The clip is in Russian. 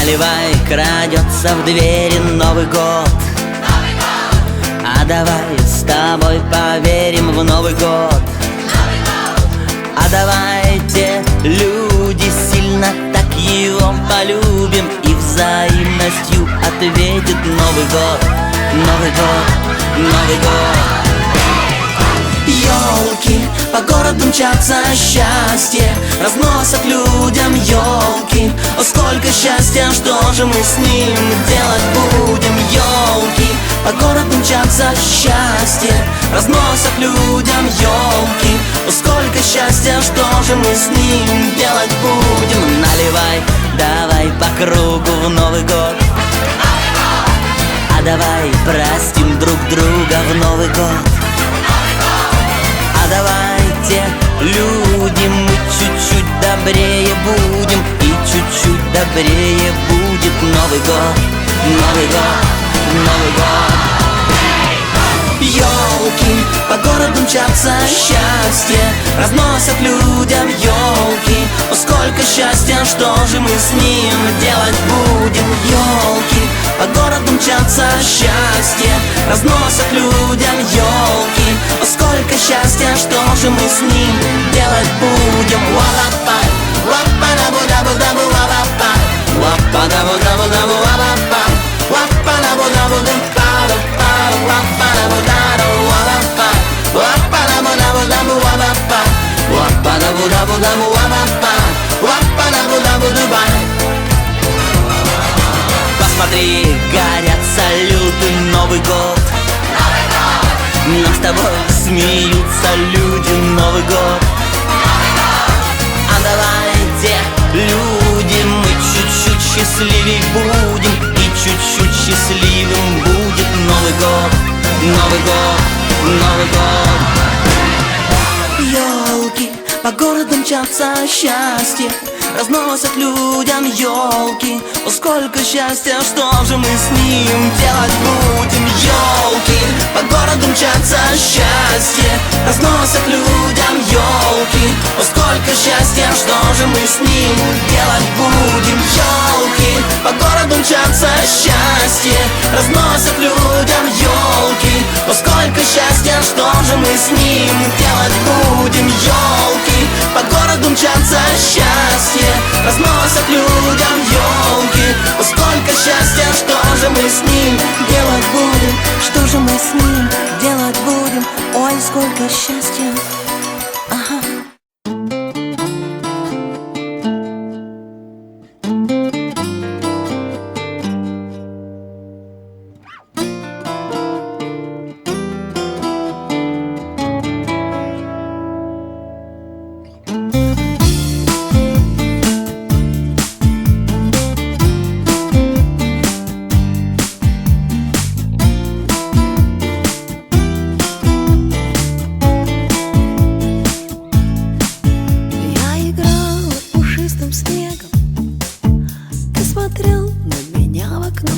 Наливай, крадется в двери Новый год. А давай с тобой поверим в Новый год. А давайте, люди, сильно так его полюбим, и взаимностью ответит Новый год, Новый год, Новый год. Ёлки по городу мчатся, счастье разносят людям ёлки. О, сколько счастья, что же мы с ним делать будем? Ёлки по городу мчатся, счастье разносят людям ёлки. О, сколько счастья, что же мы с ним делать будем? Наливай, давай по кругу в Новый год. А давай простим друг друга в Новый год. А давайте, люди, мы чуть-чуть добрее будем, и чуть-чуть добрее будет Новый год, Новый год, Новый год. Ёлки по городу мчатся, счастье разносят людям ёлки. О, сколько счастья, что же мы с ним делать будем? Ёлки по городу мчатся, счастье разносят людям ёлки. О, сколько счастья, что же мы с ним делать будем? Ла-ла-пай, ла-па-да-бу-да-бу-да-бу, ла-ла-пай, ла-па-да-бу-да-бу-да-бу, ла-ла-пай, ла-па-да-бу-да-бу-да-бу-да-бу, ла-па-да-бу-да-бу-да-бу, ла-ла-пай, ла-па-да-бу-да-бу-да-бу, ла-ла-пай, ла-па-да-бу-да-бу-да-бу, ла-ла-пай, ла-па-да-бу-да-бу-да-бай. Посмотри, горят салюты, Новый год. Нам с тобой смеются люди, Новый год. А давайте, люди, мы чуть-чуть счастливей будем, и чуть-чуть счастливым будет Новый год, Новый год, Новый год. Ёлки по городу мчатся, счастье разносят людям ёлки. О, сколько счастья, что же мы с ним делать будем? Ёлки по городу мчатся, счастье разносят людям ёлки. О, сколько счастья, что же мы с ним делать будем? Ёлки по городу мчатся, счастье разносят людям ёлки. О, сколько счастья, что же мы с ним делать будем? Ёлки по городу мчатся, счастье разносят людям ёлки. О, сколько счастья, что же мы с ним делать будем? Что же мы с ним делать будем? Ой, сколько счастья. Ага. Снегом ты смотрел на меня в окно.